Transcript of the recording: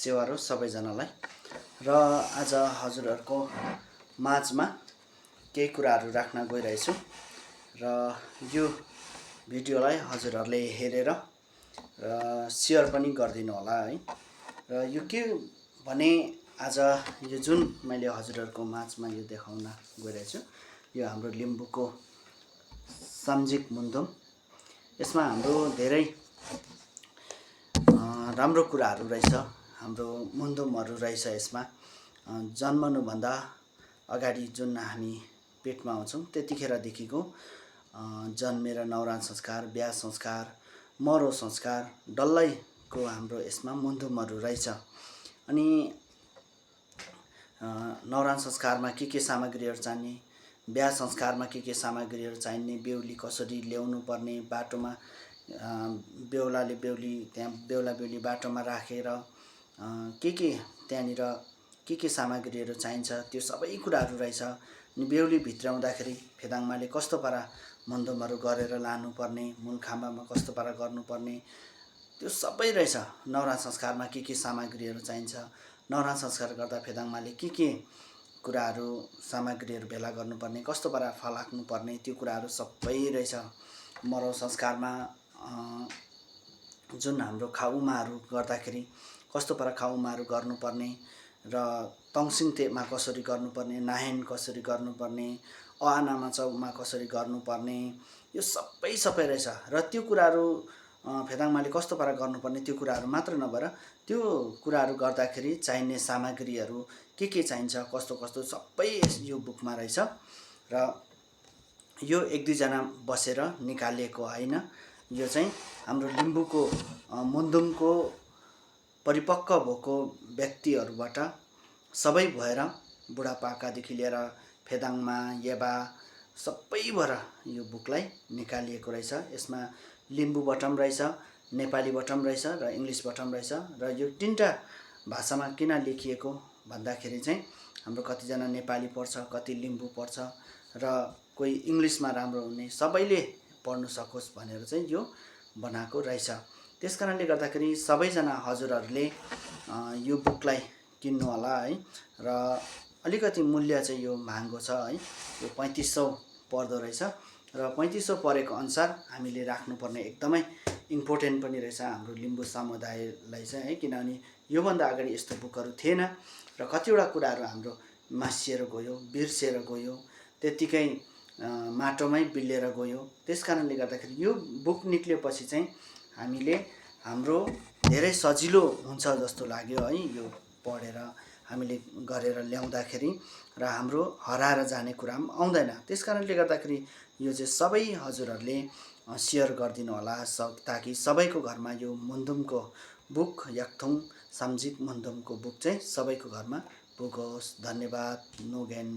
सेवा सबैजनालाई र आज हजुरहरूको माझमा केही कुराहरू राख्न गइरहेछु र यो भिडियोलाई हजुरहरूले हेरेर शेयर पनि गरिदिनु होला है। र यो के भने आज यो जुन मैले हजुरहरूको माझमा यो देखाउन गइरहेछु यो हाम्रो लिम्बूको सामजिक मुन्दुम। यसमा हाम्रो धेरै राम्रो कुराहरू रहेछ, हाम्रो मुन्दुमहरू रहेछ। यसमा जन्मनुभन्दा अगाडि जुन हामी पेटमा आउँछौँ त्यतिखेरदेखिको जन्मेर न्वारान संस्कार, बिहा संस्कार, मरो संस्कार डल्लैको हाम्रो यसमा मुन्दुमहरू रहेछ। अनि न्वारान संस्कारमा के सामग्रीहरू चाहिने, बिहा संस्कारमा के सामग्रीहरू चाहिने, बेहुली कसरी ल्याउनु पर्ने, बाटोमा बेहुलाले बेहुली त्यहाँ बेहुला बेहुली बाटोमा राखेर के त्यहाँनिर के सामग्रीहरू चाहिन्छ त्यो सबै कुराहरू रहेछ। अनि बेहुली भित्राउँदाखेरि फेदाङमाले कस्तो पारा मुन्दुमहरू गरेर लानुपर्ने, मूल खाम्बामा कस्तो पारा गर्नुपर्ने त्यो सबै रहेछ। न्वारान संस्कारमा के सामग्रीहरू चाहिन्छ, न्वारान संस्कार गर्दा फेदाङमाले के कुराहरू सामग्रीहरू भेला गर्नुपर्ने, कस्तो पारा फलाक्नुपर्ने त्यो कुराहरू सबै रहेछ। मरौ संस्कारमा जुन हाम्रो खाउमाहरू गर्दाखेरि कस्तो पारा खाउमाहरू गर्नुपर्ने र तङसिङतेमा कसरी गर्नुपर्ने, नाहेन कसरी गर्नुपर्ने, अआनामा चौमा कसरी गर्नुपर्ने यो सबै रहेछ। र त्यो कुराहरू फेदाङमाले कस्तो पारा गर्नुपर्ने त्यो कुराहरू मात्र नभएर त्यो कुराहरू गर्दाखेरि चाहिने सामग्रीहरू के चाहिन्छ, कस्तो सबै यो बुकमा रहेछ। र यो एक दुईजना बसेर निकालिएको होइन, यो चाहिँ हाम्रो लिम्बूको मुन्दुमको परिपक्व भएको व्यक्तिहरूबाट सबै भएर बुढापाकादेखि लिएर फेदाङमा येबा सबै भएर यो बुकलाई निकालिएको रहेछ। यसमा लिम्बूबाट पनि रहेछ, नेपालीबाट पनि रहेछ र इङ्ग्लिसबाट पनि रहेछ। र यो तीनटा भाषामा किन लेखिएको भन्दाखेरि चाहिँ हाम्रो कतिजना नेपाली पढ्छ, कति लिम्बू पढ्छ र कोही इङ्ग्लिसमा राम्रो हुने सबैले पढ्नु सकोस् भनेर चाहिँ यो बनाएको रहेछ। त्यसकारणले गर्दाखेरि सबैजना हजुरहरूले यो बुकलाई किन्नु होला है। र अलिकति मूल्य चाहिँ यो महँगो छ है, यो 3500 पर्दो रहेछ। र 3500 परेको अनुसार हामीले राख्नुपर्ने एकदमै इम्पोर्टेन्ट पनि रहेछ हाम्रो लिम्बू समुदायलाई चाहिँ है। किनभने योभन्दा अगाडि यस्तो बुकहरू थिएन र कतिवटा कुराहरू हाम्रो मासिएर गयो, बिर्सिएर गयो, त्यत्तिकै माटोमै बिलिएर गयो। त्यसकारणले गर्दाखेरि यो बुक निक्लेपछि चाहिँ हामीले हाम्रो धेरै सजिलो हुन्छ जस्तो लाग्यो है। यो पढेर हामीले गरेर ल्याउँदाखेरि र हाम्रो हराएर जाने कुरा पनि आउँदैन। त्यसकारणले गर्दाखेरि यो चाहिँ सबै हजुरहरूले सेयर गरिदिनु होला ताकि सबैको घरमा यो मुन्दुमको बुक याकथुङ सामजिक मुन्दुमको बुक चाहिँ सबैको घरमा पुगोस्। धन्यवाद। No gain.